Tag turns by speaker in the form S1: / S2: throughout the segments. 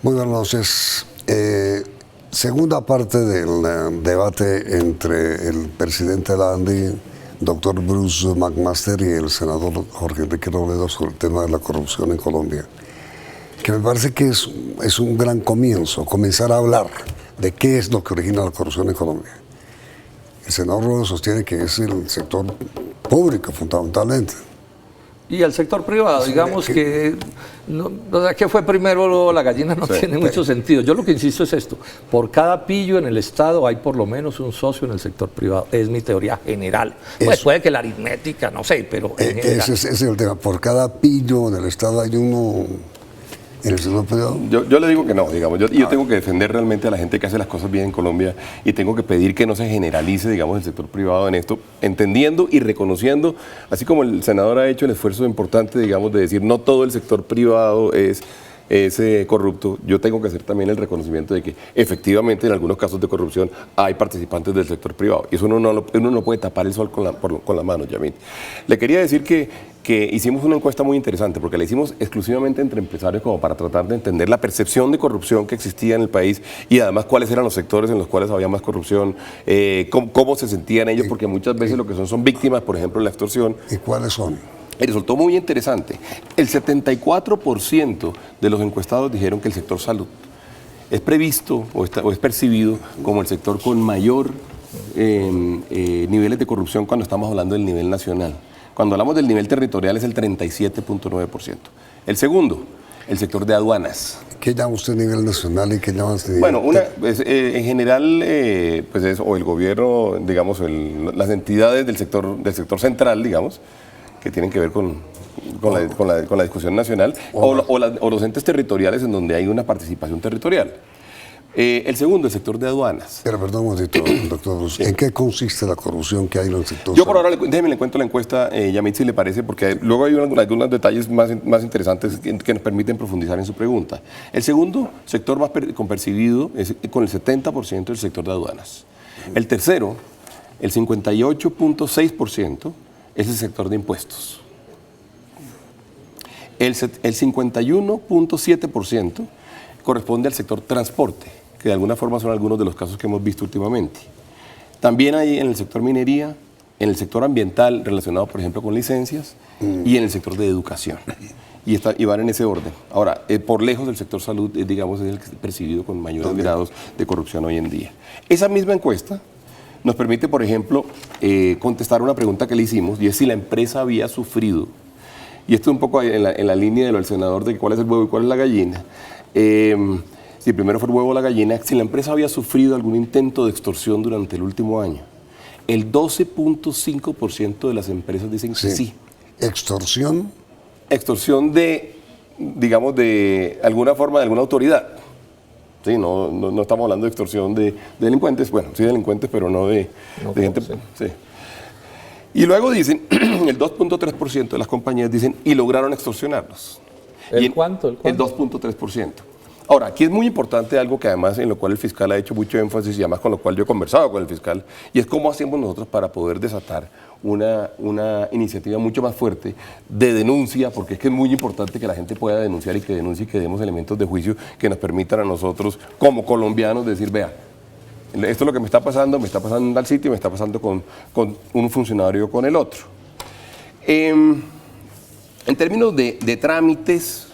S1: Muy buenas noches. Segunda parte del debate entre el presidente de la ANDI, doctor Bruce McMaster, y el senador Jorge Enrique Robledo sobre el tema de la corrupción en Colombia, que me parece que es un gran comienzo, comenzar a hablar de qué es lo que origina la corrupción en Colombia. El senador Robledo sostiene que es el sector público, fundamentalmente.
S2: Y el sector privado, digamos que, o sea, ¿qué fue primero la gallina? No tiene mucho sentido. Yo lo que insisto es esto, por cada pillo en el Estado hay por lo menos un socio en el sector privado. Es mi teoría general. Pues puede que la aritmética, no sé, pero en general.
S1: Ese es el tema. Por cada pillo en el Estado hay uno en el sector privado.
S3: Yo le digo que no, digamos. Yo tengo que defender realmente a la gente que hace las cosas bien en Colombia y tengo que pedir que no se generalice, digamos, el sector privado en esto, entendiendo y reconociendo, así como el senador ha hecho el esfuerzo importante, digamos, de decir no todo el sector privado es corrupto. Yo tengo que hacer también el reconocimiento de que efectivamente en algunos casos de corrupción hay participantes del sector privado y eso uno no puede tapar el sol con la mano, Yamil. Le quería decir que hicimos una encuesta muy interesante porque la hicimos exclusivamente entre empresarios como para tratar de entender la percepción de corrupción que existía en el país y además cuáles eran los sectores en los cuales había más corrupción, cómo se sentían ellos, porque muchas veces lo que son víctimas, por ejemplo, de la extorsión.
S1: ¿Y cuáles son?
S3: Y resultó muy interesante. El 74% de los encuestados dijeron que el sector salud es previsto o es percibido como el sector con mayor niveles de corrupción cuando estamos hablando del nivel nacional. Cuando hablamos del nivel territorial es el 37.9%. El segundo, el sector de aduanas.
S1: ¿Qué llama usted nivel nacional y qué llama usted nivel?
S3: Bueno, en general, pues es o el gobierno, digamos, las entidades del sector central, digamos, que tienen que ver con la discusión nacional, o los entes territoriales en donde hay una participación territorial. El segundo, el sector de aduanas.
S1: Pero perdón un momentito, doctor Bruce, ¿en qué consiste la corrupción que hay en el sector?
S3: Yo por ahora, déjeme le cuento la encuesta, Yamit, si le parece, porque luego hay algunos detalles más interesantes que nos permiten profundizar en su pregunta. El segundo sector más percibido es con el 70% el sector de aduanas. El tercero, el 58.6%, es el sector de impuestos. El 51.7% corresponde al sector transporte, que de alguna forma son algunos de los casos que hemos visto últimamente. También hay en el sector minería, en el sector ambiental relacionado, por ejemplo, con licencias, y en el sector de educación. Y van en ese orden. Ahora, por lejos el sector salud, digamos, es el percibido con mayores grados de corrupción hoy en día. Esa misma encuesta nos permite, por ejemplo, contestar una pregunta que le hicimos, y es si la empresa había sufrido, y esto un poco en la línea de lo del senador de cuál es el huevo y cuál es la gallina, si primero fue el huevo o la gallina, si la empresa había sufrido algún intento de extorsión durante el último año. El 12.5% de las empresas dicen que sí.
S1: ¿Extorsión?
S3: Extorsión de, digamos, de alguna forma, de alguna autoridad. Sí, no estamos hablando de extorsión de delincuentes, bueno, sí delincuentes, pero no de gente. Sí. Y luego dicen, el 2.3% de las compañías dicen, y lograron extorsionarlos.
S2: ¿El cuánto?
S3: El 2.3%. Ahora, aquí es muy importante algo que además en lo cual el fiscal ha hecho mucho énfasis y además con lo cual yo he conversado con el fiscal, y es cómo hacemos nosotros para poder desatar una iniciativa mucho más fuerte de denuncia, porque es que es muy importante que la gente pueda denunciar y que denuncie y que demos elementos de juicio que nos permitan a nosotros como colombianos decir, vea, esto es lo que me está pasando en tal sitio, me está pasando con un funcionario o con el otro. En términos de trámites,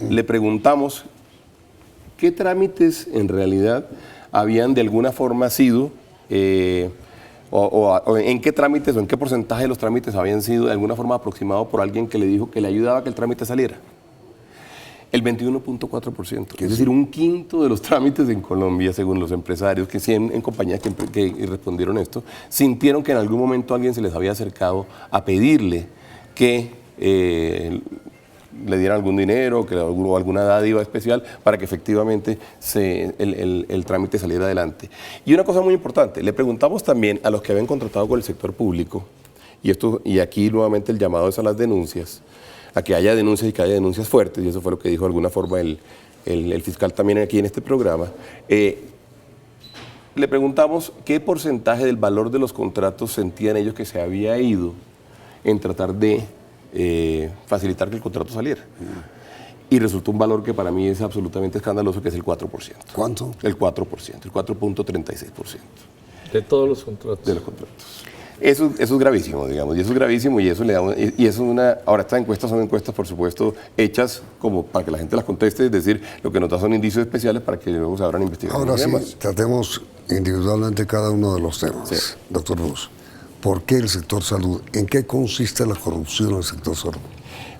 S3: le preguntamos qué trámites en realidad habían de alguna forma sido, o en qué trámites o en qué porcentaje de los trámites habían sido de alguna forma aproximados por alguien que le dijo que le ayudaba a que el trámite saliera. El 21.4%, es decir, un quinto de los trámites en Colombia, según los empresarios, que 100 en compañías que respondieron esto, sintieron que en algún momento alguien se les había acercado a pedirle que le dieran algún dinero, que o alguna dádiva especial para que efectivamente el trámite saliera adelante. Y una cosa muy importante, le preguntamos también a los que habían contratado con el sector público, y aquí nuevamente el llamado es a las denuncias, a que haya denuncias y que haya denuncias fuertes, y eso fue lo que dijo de alguna forma el fiscal también aquí en este programa. Le preguntamos qué porcentaje del valor de los contratos sentían ellos que se había ido en tratar de facilitar que el contrato saliera. y resultó un valor que para mí es absolutamente escandaloso, que es el 4%.
S1: ¿Cuánto?
S3: El 4%, el 4.36%.
S2: De todos los contratos.
S3: De los contratos. Eso es gravísimo, digamos, y eso es gravísimo y eso le da y eso es una. Ahora, estas encuestas son encuestas, por supuesto, hechas como para que la gente las conteste, es decir, lo que nos da son indicios especiales para que luego se abran investigaciones.
S1: Ahora
S3: y demás.
S1: sí, tratemos individualmente cada uno de los temas.
S3: Sí.
S1: Doctor Bruce, ¿por qué el sector salud? ¿En qué consiste la corrupción en el sector salud?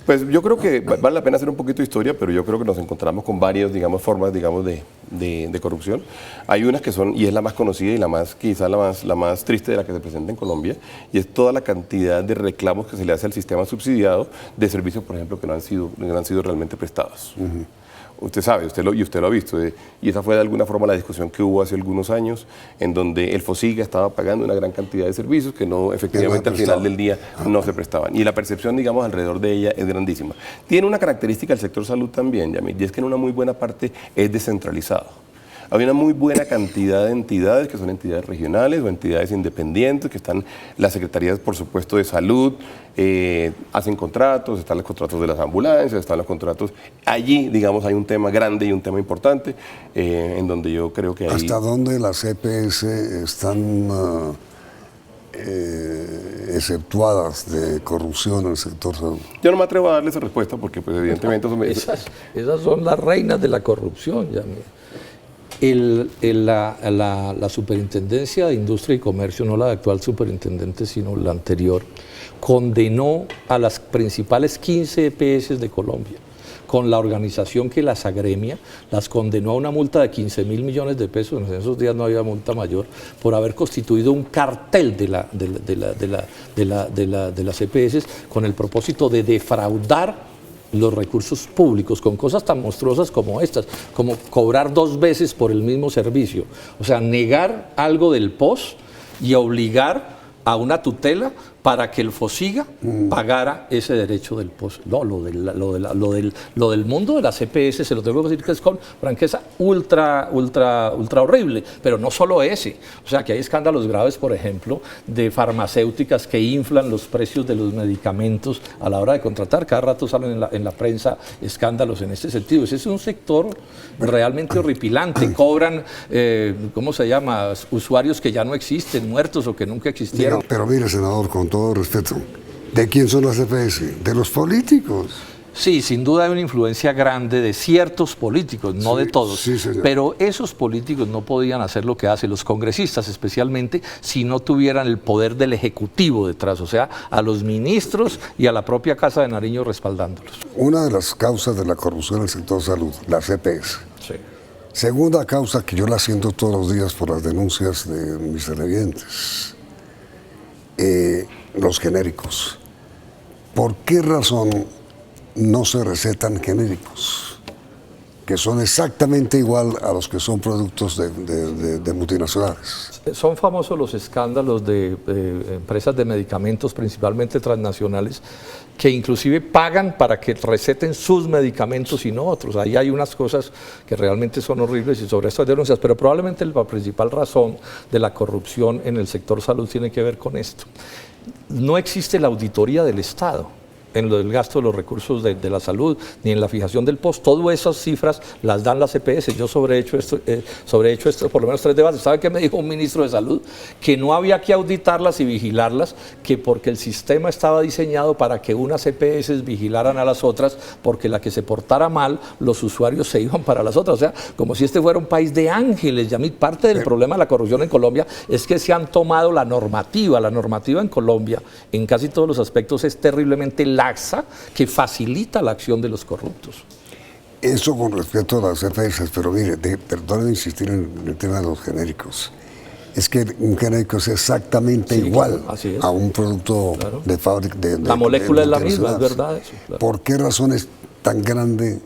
S3: Pues yo creo que vale la pena hacer un poquito de historia, pero yo creo que nos encontramos con varias, digamos, formas, digamos, de corrupción. Hay unas que son, y es la más conocida y la más, quizás la más triste de la que se presenta en Colombia, y es toda la cantidad de reclamos que se le hace al sistema subsidiado de servicios, por ejemplo, que no han sido realmente prestados. Usted sabe, usted lo ha visto, y esa fue de alguna forma la discusión que hubo hace algunos años, en donde el FOSIGA estaba pagando una gran cantidad de servicios que no, efectivamente, al final del día no se prestaban. Y la percepción, digamos, alrededor de ella es grandísima. Tiene una característica el sector salud también, Yamil, y es que en una muy buena parte es descentralizado. Hay una muy buena cantidad de entidades que son entidades regionales o entidades independientes, que están las secretarías, por supuesto, de salud, hacen contratos, están los contratos de las ambulancias, están los contratos. Allí, digamos, hay un tema grande y un tema importante, en donde yo creo que hay.
S1: ¿Hasta dónde las EPS están exceptuadas de corrupción en el sector salud?
S3: Yo no me atrevo a darle esa respuesta porque, pues, evidentemente,
S2: Esas son las reinas de la corrupción, ya. La Superintendencia de Industria y Comercio, no la actual superintendente, sino la anterior, condenó a las principales 15 EPS de Colombia, con la organización que las agremia, las condenó a una multa de 15.000 millones de pesos, en esos días no había multa mayor, por haber constituido un cartel de las EPS con el propósito de defraudar los recursos públicos con cosas tan monstruosas como estas, como cobrar 2 veces por el mismo servicio. O sea, negar algo del POS y obligar a una tutela para que el FOSIGA pagara ese derecho del POS. No, lo del mundo de las EPS, se lo tengo que decir que es con franqueza ultra horrible, pero no solo ese. O sea, que hay escándalos graves, por ejemplo, de farmacéuticas que inflan los precios de los medicamentos a la hora de contratar. Cada rato salen en la prensa escándalos en este sentido. Ese es un sector realmente horripilante. Cobran, ¿cómo se llama?, usuarios que ya no existen, muertos o que nunca existieron.
S1: Pero mire, senador, con todo respeto, ¿de quién son las EPS? ¿De los políticos?
S2: Sí, sin duda hay una influencia grande de ciertos políticos, no de todos,
S1: sí,
S2: pero esos políticos no podían hacer lo que hacen los congresistas, especialmente si no tuvieran el poder del Ejecutivo detrás, o sea, a los ministros y a la propia Casa de Nariño respaldándolos.
S1: Una de las causas de la corrupción en el sector salud, las EPS.
S2: Sí.
S1: Segunda causa, que yo la siento todos los días por las denuncias de mis televidentes, los genéricos. ¿Por qué razón no se recetan genéricos que son exactamente igual a los que son productos de multinacionales?
S2: Son famosos los escándalos de empresas de medicamentos, principalmente transnacionales, que inclusive pagan para que receten sus medicamentos y no otros. Ahí hay unas cosas que realmente son horribles y sobre estas denuncias, pero probablemente la principal razón de la corrupción en el sector salud tiene que ver con esto. No existe la auditoría del Estado en lo del gasto de los recursos de la salud, ni en la fijación del POS. Todas esas cifras las dan las EPS. Yo sobre hecho esto por lo menos 3 debates. ¿Sabe qué me dijo un ministro de Salud? Que no había que auditarlas y vigilarlas, que porque el sistema estaba diseñado para que unas EPS vigilaran a las otras, porque la que se portara mal, los usuarios se iban para las otras. O sea, como si este fuera un país de ángeles. Ya parte del problema de la corrupción en Colombia es que se han tomado la normativa. La normativa en Colombia, en casi todos los aspectos, es terriblemente laxa, que facilita la acción de los corruptos.
S1: Eso con respecto a las EPS, pero mire, perdón de insistir en el tema de los genéricos. Es que un genérico es exactamente igual a un producto de fábrica.
S2: La molécula es la misma, es verdad eso. Claro.
S1: ¿Por qué razón es tan grande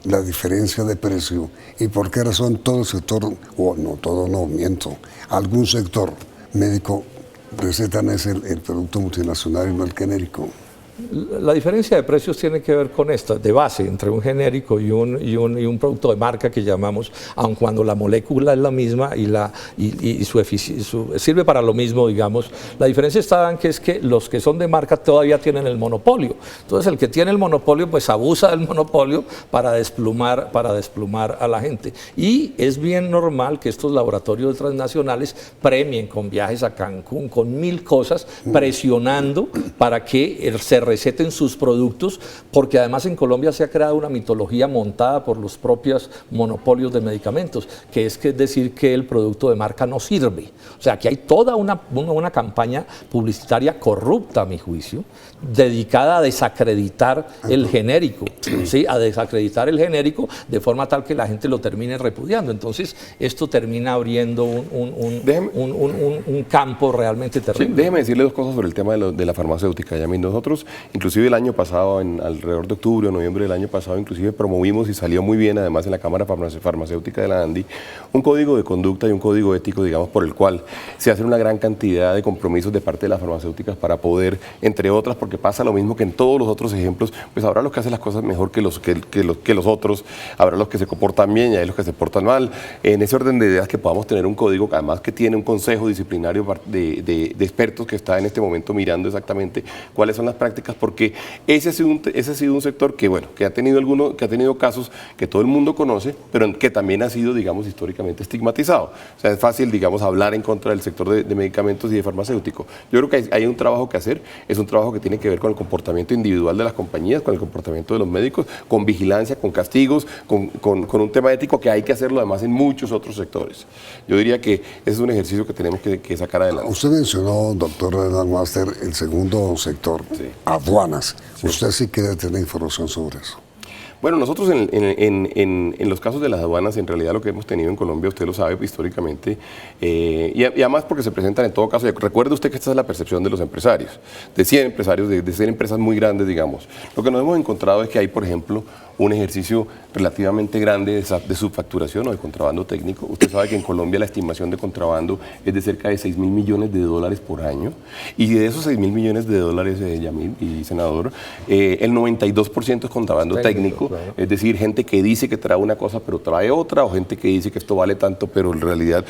S1: la diferencia de precio? ¿Y por qué razón todo el sector, o no todo, no, miento, algún sector médico recetan el producto multinacional y no el genérico?
S2: La diferencia de precios tiene que ver con esta, de base, entre un genérico y un producto de marca que llamamos, aun cuando la molécula es la misma y sirve para lo mismo, digamos. La diferencia está en que es que los que son de marca todavía tienen el monopolio. Entonces el que tiene el monopolio pues abusa del monopolio para desplumar a la gente. Y es bien normal que estos laboratorios transnacionales premien con viajes a Cancún, con 1000 cosas, presionando para que se receten sus productos, porque además en Colombia se ha creado una mitología montada por los propios monopolios de medicamentos, que es decir que el producto de marca no sirve. O sea, que hay toda una campaña publicitaria corrupta, a mi juicio, dedicada a desacreditar el genérico, ¿sí? A desacreditar el genérico de forma tal que la gente lo termine repudiando. Entonces, esto termina abriendo un campo realmente terrible.
S3: Sí, déjeme decirle dos cosas sobre el tema de la farmacéutica. Nosotros, inclusive el año pasado, alrededor de octubre o noviembre del año pasado, inclusive promovimos y salió muy bien, además en la Cámara Farmacéutica de la ANDI, un código de conducta y un código ético, digamos, por el cual se hacen una gran cantidad de compromisos de parte de las farmacéuticas para poder, entre otras, porque pasa lo mismo que en todos los otros ejemplos, pues habrá los que hacen las cosas mejor que los otros, habrá los que se comportan bien y hay los que se portan mal. En ese orden de ideas que podamos tener un código, además que tiene un consejo disciplinario de expertos que está en este momento mirando exactamente cuáles son las prácticas, porque ese ha sido un sector que, bueno, que ha tenido casos que todo el mundo conoce, pero que también ha sido, digamos, históricamente estigmatizado. O sea, es fácil, digamos, hablar en contra del sector de medicamentos y de farmacéutico. Yo creo que hay un trabajo que hacer, es un trabajo que tiene que ver con el comportamiento individual de las compañías, con el comportamiento de los médicos, con vigilancia, con castigos, con un tema ético que hay que hacerlo además en muchos otros sectores. Yo diría que ese es un ejercicio que tenemos que sacar adelante.
S1: Usted mencionó, doctor Master, el segundo sector, sí, aduanas. Sí. Usted sí quiere tener información sobre eso.
S3: Bueno, nosotros en los casos de las aduanas, en realidad lo que hemos tenido en Colombia, usted lo sabe históricamente, y además porque se presentan en todo caso, recuerde usted que esta es la percepción de los empresarios, de 100 empresarios, de 100 empresas muy grandes, digamos. Lo que nos hemos encontrado es que hay, por ejemplo, un ejercicio relativamente grande de subfacturación o de contrabando técnico. Usted sabe que en Colombia la estimación de contrabando es de cerca de 6.000 millones de dólares por año, y de esos 6.000 millones de dólares, Yamil y senador, el 92% es contrabando técnico, claro. Es decir, gente que dice que trae una cosa pero trae otra, o gente que dice que esto vale tanto pero en realidad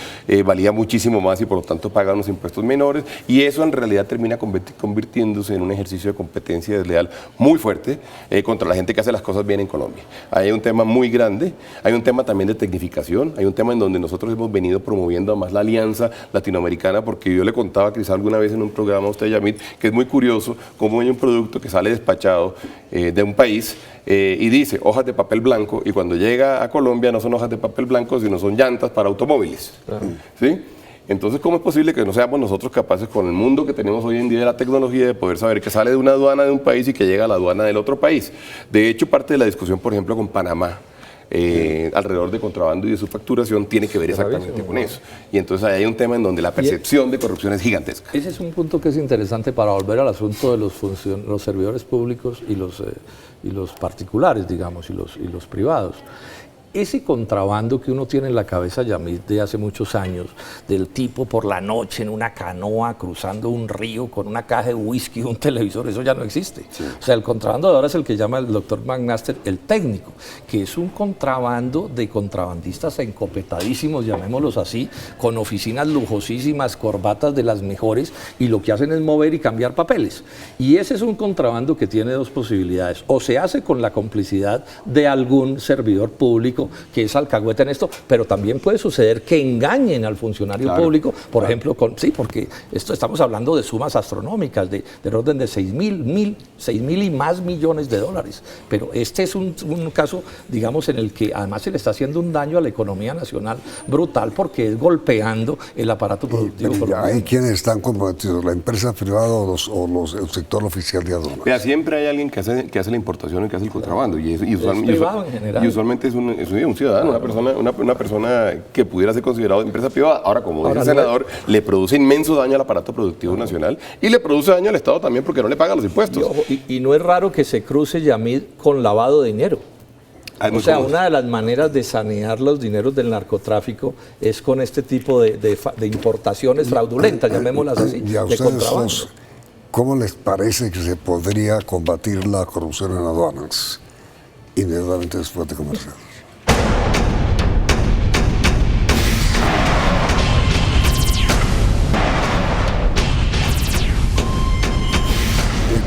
S3: valía muchísimo más y por lo tanto paga unos impuestos menores, y eso en realidad termina convirtiéndose en un ejercicio de competencia desleal muy fuerte contra la gente que hace las cosas bien en Colombia. Hay un tema muy grande, hay un tema también de tecnificación, hay un tema en donde nosotros hemos venido promoviendo además la alianza latinoamericana, porque yo le contaba quizá alguna vez en un programa a usted, Yamil, que es muy curioso cómo hay un producto que sale despachado de un país y dice hojas de papel blanco, y cuando llega a Colombia no son hojas de papel blanco, sino son llantas para automóviles. ¿Sí? Entonces, ¿cómo es posible que no seamos nosotros capaces, con el mundo que tenemos hoy en día de la tecnología, de poder saber que sale de una aduana de un país y que llega a la aduana del otro país? De hecho, parte de la discusión, por ejemplo, con Panamá, alrededor de contrabando y de su facturación, tiene que ver exactamente con eso. Y entonces ahí hay un tema en donde la percepción de corrupción es gigantesca.
S2: Ese es un punto que es interesante para volver al asunto de los servidores públicos y los particulares, digamos, y los privados. Ese contrabando que uno tiene en la cabeza, Yamil, de hace muchos años, del tipo por la noche en una canoa cruzando un río con una caja de whisky, un televisor, eso ya no existe. Sí. O sea, el contrabando de ahora es el que llama el doctor McMaster el técnico, que es un contrabando de contrabandistas encopetadísimos, llamémoslos así, con oficinas lujosísimas, corbatas de las mejores, y lo que hacen es mover y cambiar papeles. Y ese es un contrabando que tiene dos posibilidades: o se hace con la complicidad de algún servidor público que es alcahueta en esto, pero también puede suceder que engañen al funcionario público, por ejemplo, porque estamos hablando de sumas astronómicas, del orden de 6.000 y más millones de dólares, pero este es un caso, digamos, en el que además se le está haciendo un daño a la economía nacional brutal, porque es golpeando el aparato productivo.
S1: ¿Hay quienes están comprometidos, la empresa privada o el sector oficial de aduanas?
S3: Mira, siempre hay alguien que hace la importación y que hace el contrabando, y usualmente es un ciudadano, una persona que pudiera ser considerado empresa privada. Ahora, como dice el senador, le produce inmenso daño al aparato productivo nacional, y le produce daño al Estado también, porque no le paga los impuestos.
S2: Y no es raro que se cruce, Yamil, con lavado de dinero. O sea, una de las maneras de sanear los dineros del narcotráfico es con este tipo de importaciones fraudulentas, llamémoslas así, de contrabando.
S1: ¿cómo les parece que se podría combatir la corrupción en aduanas inmediatamente después de comercial?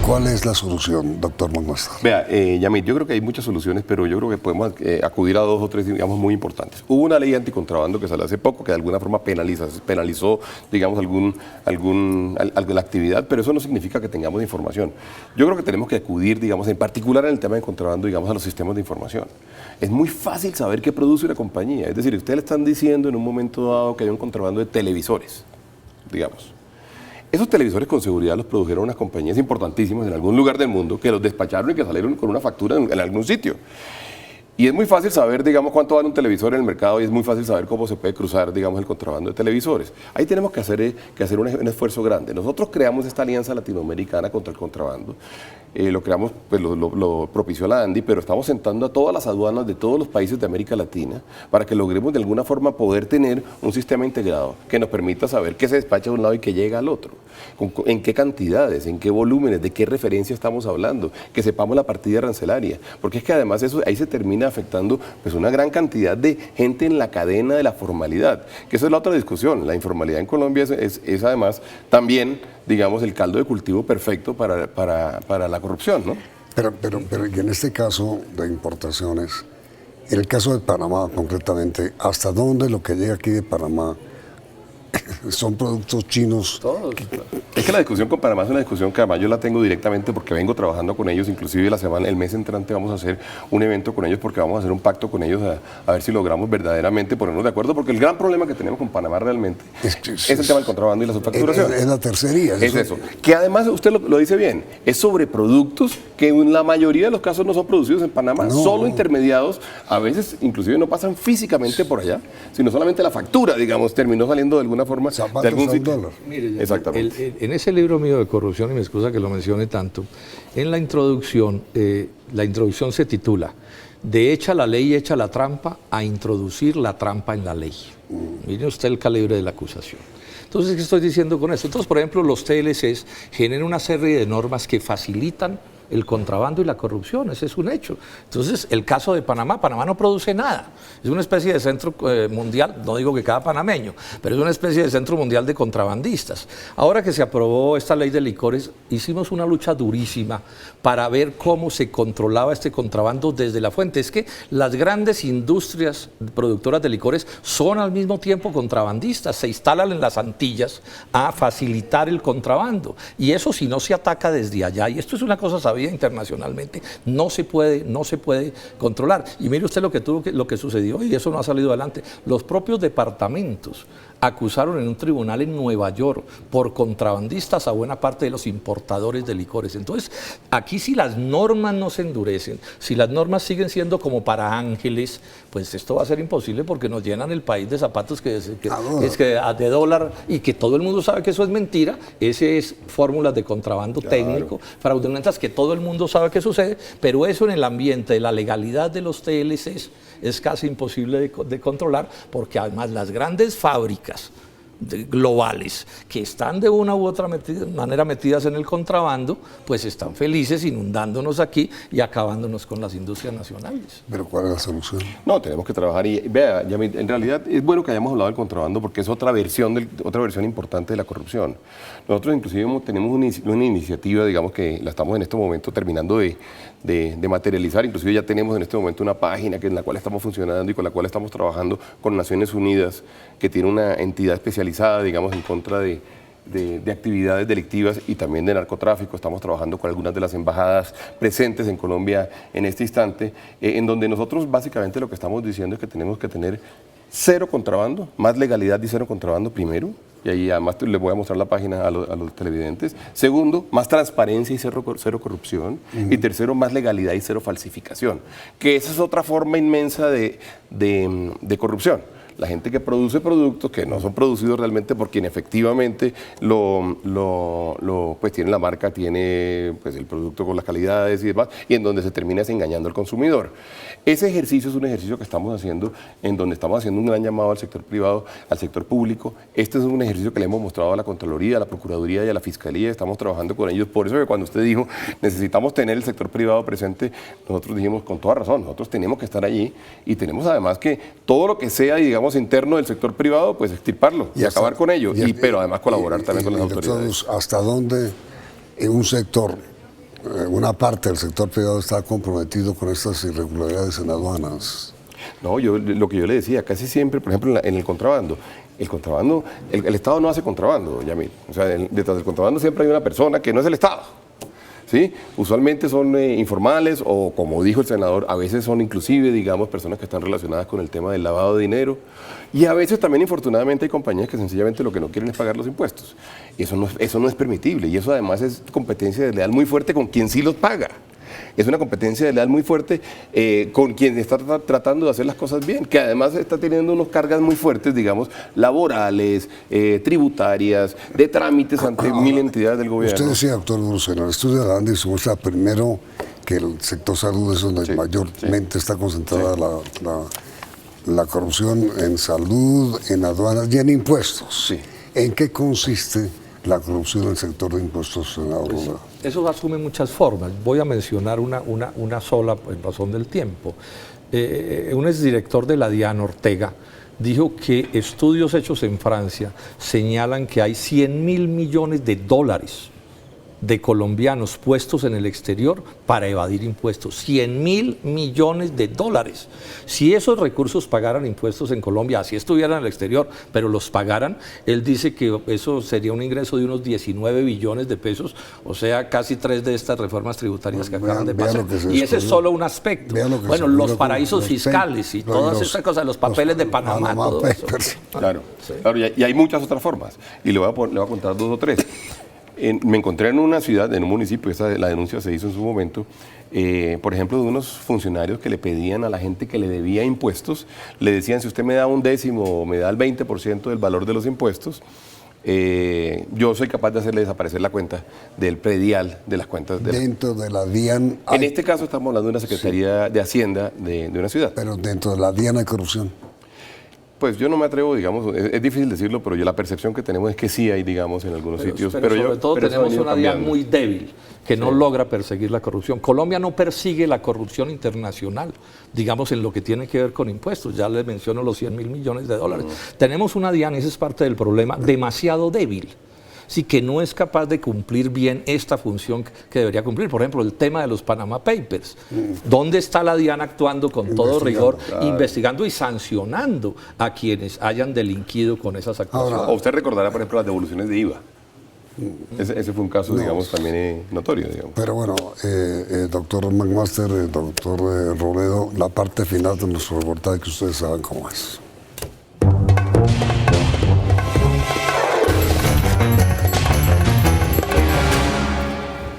S1: ¿Cuál es la solución, doctor McMaster?
S3: Vea, Yamit, yo creo que hay muchas soluciones, pero yo creo que podemos acudir a 2 o 3, digamos, muy importantes. Hubo una ley anticontrabando que salió hace poco que de alguna forma penalizó, digamos, alguna actividad, pero eso no significa que tengamos información. Yo creo que tenemos que acudir, digamos, en particular en el tema de contrabando, digamos, a los sistemas de información. Es muy fácil saber qué produce una compañía. Es decir, ustedes le están diciendo en un momento dado que hay un contrabando de televisores, digamos. Esos televisores con seguridad los produjeron unas compañías importantísimas en algún lugar del mundo que los despacharon y que salieron con una factura en algún sitio. Y es muy fácil saber, digamos, cuánto vale un televisor en el mercado y es muy fácil saber cómo se puede cruzar, digamos, el contrabando de televisores. Ahí tenemos que hacer un esfuerzo grande. Nosotros creamos esta alianza latinoamericana contra el contrabando. Lo creamos, pues lo propició la ANDI, pero estamos sentando a todas las aduanas de todos los países de América Latina para que logremos de alguna forma poder tener un sistema integrado que nos permita saber qué se despacha de un lado y qué llega al otro, en qué cantidades, en qué volúmenes, de qué referencia estamos hablando, que sepamos la partida arancelaria, porque es que además eso ahí se termina afectando pues una gran cantidad de gente en la cadena de la formalidad, que esa es la otra discusión. La informalidad en Colombia es además también, digamos, el caldo de cultivo perfecto para la corrupción, ¿no?
S1: Pero y en este caso de importaciones, en el caso de Panamá concretamente, ¿hasta dónde lo que llega aquí de Panamá son productos chinos?
S2: Todos.
S3: Es que la discusión con Panamá es una discusión que además yo la tengo directamente porque vengo trabajando con ellos, inclusive el mes entrante vamos a hacer un evento con ellos porque vamos a hacer un pacto con ellos a ver si logramos verdaderamente ponernos de acuerdo, porque el gran problema que tenemos con Panamá realmente es el tema del contrabando y la subfacturación.
S1: Es la tercería.
S3: Es eso. Que además, usted lo dice bien, es sobre productos que en la mayoría de los casos no son producidos en Panamá, solo intermediados, a veces inclusive no pasan físicamente por allá, sino solamente la factura, digamos, terminó saliendo de alguna forma de algún sitio.
S2: Mire,
S3: exactamente.
S2: En ese libro mío de corrupción, y me excusa que lo mencione tanto, en la introducción se titula "De hecha la ley, hecha la trampa, a introducir la trampa en la ley". Mire usted el calibre de la acusación. Entonces, ¿qué estoy diciendo con esto? Entonces, por ejemplo, los TLCs generan una serie de normas que facilitan el contrabando y la corrupción, ese es un hecho. Entonces, el caso de Panamá no produce nada, es una especie de centro mundial, no digo que cada panameño, pero es una especie de centro mundial de contrabandistas. Ahora que se aprobó esta ley de licores, hicimos una lucha durísima para ver cómo se controlaba este contrabando desde la fuente. Es que las grandes industrias productoras de licores son al mismo tiempo contrabandistas, se instalan en las Antillas a facilitar el contrabando, y eso si no se ataca desde allá, y esto es una cosa sabida internacionalmente, no se puede controlar. Y mire usted lo que sucedió, y eso no ha salido adelante. Los propios departamentos acusaron en un tribunal en Nueva York por contrabandistas a buena parte de los importadores de licores. Entonces, aquí si las normas no se endurecen, si las normas siguen siendo como para ángeles, pues esto va a ser imposible porque nos llenan el país de zapatos de dólar, y que todo el mundo sabe que eso es mentira. Ese es fórmulas de contrabando técnico, fraudulentas, que todo el mundo sabe que sucede, pero eso en el ambiente de la legalidad de los TLCs es casi imposible de controlar, porque además las grandes fábricas globales que están de una u otra manera metidas en el contrabando, pues están felices inundándonos aquí y acabándonos con las industrias nacionales.
S1: ¿Pero cuál es la solución?
S3: No, tenemos que trabajar y vea, Yamit, en realidad es bueno que hayamos hablado del contrabando porque es otra versión importante de la corrupción. Nosotros inclusive tenemos una iniciativa, digamos, que la estamos en este momento terminando de materializar. Inclusive ya tenemos en este momento una página en la cual estamos funcionando y con la cual estamos trabajando con Naciones Unidas, que tiene una entidad especializada, digamos, en contra de actividades delictivas y también de narcotráfico. Estamos trabajando con algunas de las embajadas presentes en Colombia en este instante, en donde nosotros básicamente lo que estamos diciendo es que tenemos que tener cero contrabando, más legalidad y cero contrabando primero, y ahí además les voy a mostrar la página a los televidentes. Segundo, más transparencia y cero corrupción. Y tercero, más legalidad y cero falsificación, que esa es otra forma inmensa de corrupción. la gente que produce productos que no son producidos realmente por quien efectivamente pues tiene la marca, tiene pues el producto con las calidades y demás, y en donde se termina engañando al consumidor. Ese ejercicio es un ejercicio que estamos haciendo, en donde estamos haciendo un gran llamado al sector privado, al sector público. Este es un ejercicio que le hemos mostrado a la Contraloría, a la Procuraduría y a la Fiscalía, estamos trabajando con ellos. Por eso que cuando usted dijo, necesitamos tener el sector privado presente, nosotros dijimos con toda razón, nosotros tenemos que estar allí y tenemos además que todo lo que sea, digamos, interno del sector privado, pues extirparlo y acabar con ello, pero además colaborar también con las autoridades.
S1: ¿Hasta dónde en un sector, una parte del sector privado está comprometido con estas irregularidades en aduanas?
S3: No, lo que yo le decía, casi siempre, por ejemplo, en el contrabando, el Estado no hace contrabando, Yamil. O sea, detrás del contrabando siempre hay una persona que no es el Estado. ¿Sí? Usualmente son informales o, como dijo el senador, a veces son inclusive, digamos, personas que están relacionadas con el tema del lavado de dinero, y a veces también, infortunadamente, hay compañías que sencillamente lo que no quieren es pagar los impuestos. Y eso no es permitible, y eso además es competencia desleal muy fuerte con quien sí los paga. Es una competencia desleal muy fuerte con quien está tratando de hacer las cosas bien, que además está teniendo unas cargas muy fuertes, digamos, laborales, tributarias, de trámites ante mil entidades del gobierno.
S1: Usted decía, doctor Bruce, en el estudio de la ANDI se muestra primero que el sector salud es donde mayormente está concentrada la corrupción en salud, en aduanas y en impuestos.
S3: Sí.
S1: ¿En qué consiste la corrupción en el sector de impuestos en aduanas?
S2: Eso asume muchas formas. Voy a mencionar una sola en razón del tiempo. Un exdirector de la DIAN, Ortega, dijo que estudios hechos en Francia señalan que hay 100.000 millones de dólares de colombianos puestos en el exterior para evadir impuestos. 100.000 millones de dólares. Si esos recursos pagaran impuestos en Colombia, así estuvieran en el exterior, pero los pagaran, él dice que eso sería un ingreso de unos 19 billones de pesos, o sea, casi 3 de estas reformas tributarias que acaban de pasar. Y ese es solo un aspecto. Bueno, los paraísos fiscales y todas esas cosas, los papeles de Panamá, todo eso.
S3: Claro, y hay muchas otras formas, y le voy a contar 2 o 3. Me encontré en una ciudad, en un municipio, la denuncia se hizo en su momento, por ejemplo, de unos funcionarios que le pedían a la gente que le debía impuestos, le decían, si usted me da 1/10 o me da el 20% del valor de los impuestos, yo soy capaz de hacerle desaparecer la cuenta del predial de las cuentas.
S1: Dentro de la DIAN...
S3: En este caso estamos hablando de una Secretaría de Hacienda de una ciudad.
S1: Pero dentro de la DIAN hay corrupción.
S3: Pues yo no me atrevo, digamos, es difícil decirlo, pero la percepción que tenemos es que sí hay, digamos, en algunos sitios.
S2: Pero sobre todo tenemos una DIAN muy débil, que no logra perseguir la corrupción. Colombia no persigue la corrupción internacional, digamos, en lo que tiene que ver con impuestos. Ya les menciono los 100.000 millones de dólares. Tenemos una DIAN, esa es parte del problema, demasiado débil. Sí, que no es capaz de cumplir bien esta función que debería cumplir. Por ejemplo, el tema de los Panama Papers. ¿Dónde está la DIAN actuando con todo rigor, investigando y sancionando a quienes hayan delinquido con esas actuaciones?
S3: Ahora, usted recordará, por ejemplo, las devoluciones de IVA. Ese fue un caso, digamos, también notorio. Digamos.
S1: Pero bueno, doctor McMaster, doctor Robledo, la parte final de nuestro reportaje que ustedes saben cómo es.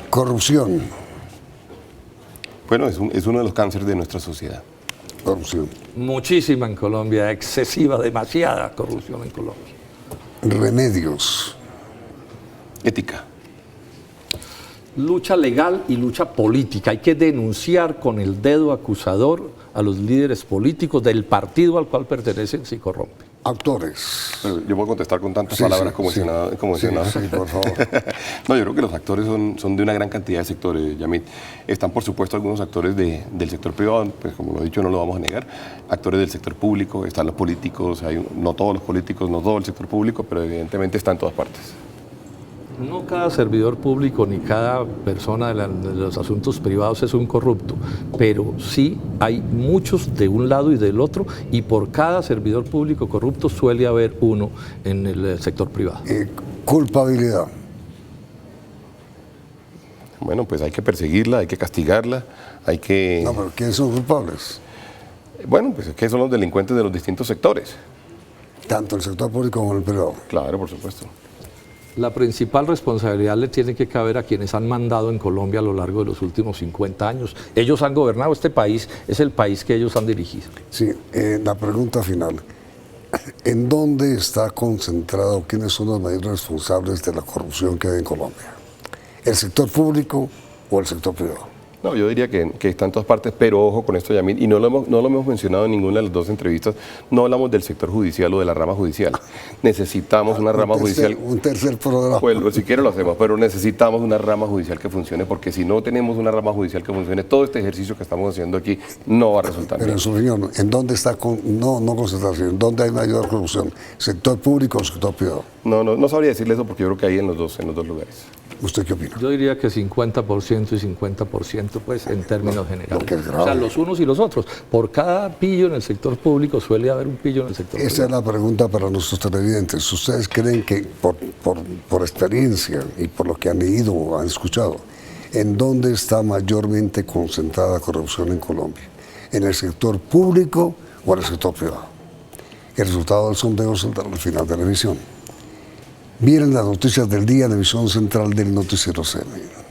S1: Corrupción.
S3: Bueno, es uno de los cánceres de nuestra sociedad.
S1: Corrupción.
S2: Muchísima en Colombia, excesiva, demasiada corrupción en Colombia.
S1: Remedios.
S3: Ética.
S2: Lucha legal y lucha política. Hay que denunciar con el dedo acusador a los líderes políticos del partido al cual pertenecen si corrompen.
S1: Actores.
S3: Pero yo puedo contestar con tantas palabras como senador.
S1: Sí, por favor.
S3: No, yo creo que los actores son de una gran cantidad de sectores, Yamit. Están, por supuesto, algunos actores del sector privado, pues como lo he dicho, no lo vamos a negar. Actores del sector público, están los políticos, no todos los políticos, no todo el sector público, pero evidentemente está en todas partes.
S2: No cada servidor público ni cada persona de los asuntos privados es un corrupto, pero sí hay muchos de un lado y del otro, y por cada servidor público corrupto suele haber uno en el sector privado.
S1: Culpabilidad.
S3: Bueno, pues hay que perseguirla, hay que castigarla, hay que...
S1: No, pero ¿quiénes son culpables?
S3: Bueno, pues es que son los delincuentes de los distintos sectores.
S1: Tanto el sector público como el privado.
S3: Claro, por supuesto.
S2: La principal responsabilidad le tiene que caber a quienes han mandado en Colombia a lo largo de los últimos 50 años. Ellos han gobernado este país, es el país que ellos han dirigido.
S1: Sí, la pregunta final. ¿En dónde está concentrado, quiénes son los mayores responsables de la corrupción que hay en Colombia? ¿El sector público o el sector privado?
S3: No, yo diría que está en todas partes, pero ojo con esto, Yamil, y no lo hemos mencionado en ninguna de las dos entrevistas, no hablamos del sector judicial o de la rama judicial. Necesitamos una rama judicial.
S1: Un tercer programa.
S3: Bueno, si quiere lo hacemos, pero necesitamos una rama judicial que funcione, porque si no tenemos una rama judicial que funcione, todo este ejercicio que estamos haciendo aquí no va a resultar
S1: Pero
S3: bien.
S1: en su opinión, ¿en dónde está, no concentración, dónde hay mayor corrupción? ¿Sector público o sector privado?
S3: No sabría decirle eso porque yo creo que hay en los dos lugares.
S1: ¿Usted qué opina?
S2: Yo diría que 50% y 50%, pues, en términos generales.
S1: que es grave.
S2: O sea, los unos y los otros. Por cada pillo en el sector público suele haber un pillo en el sector
S1: Esa
S2: privado.
S1: es la pregunta para nuestros televidentes. ¿Ustedes creen que por experiencia y por lo que han leído o han escuchado, en dónde está mayormente concentrada la corrupción en Colombia? ¿En el sector público o en el sector privado? El resultado del sondeo saldrá al final de la emisión. Miren las noticias del día en la emisión central del Noticiero CNE.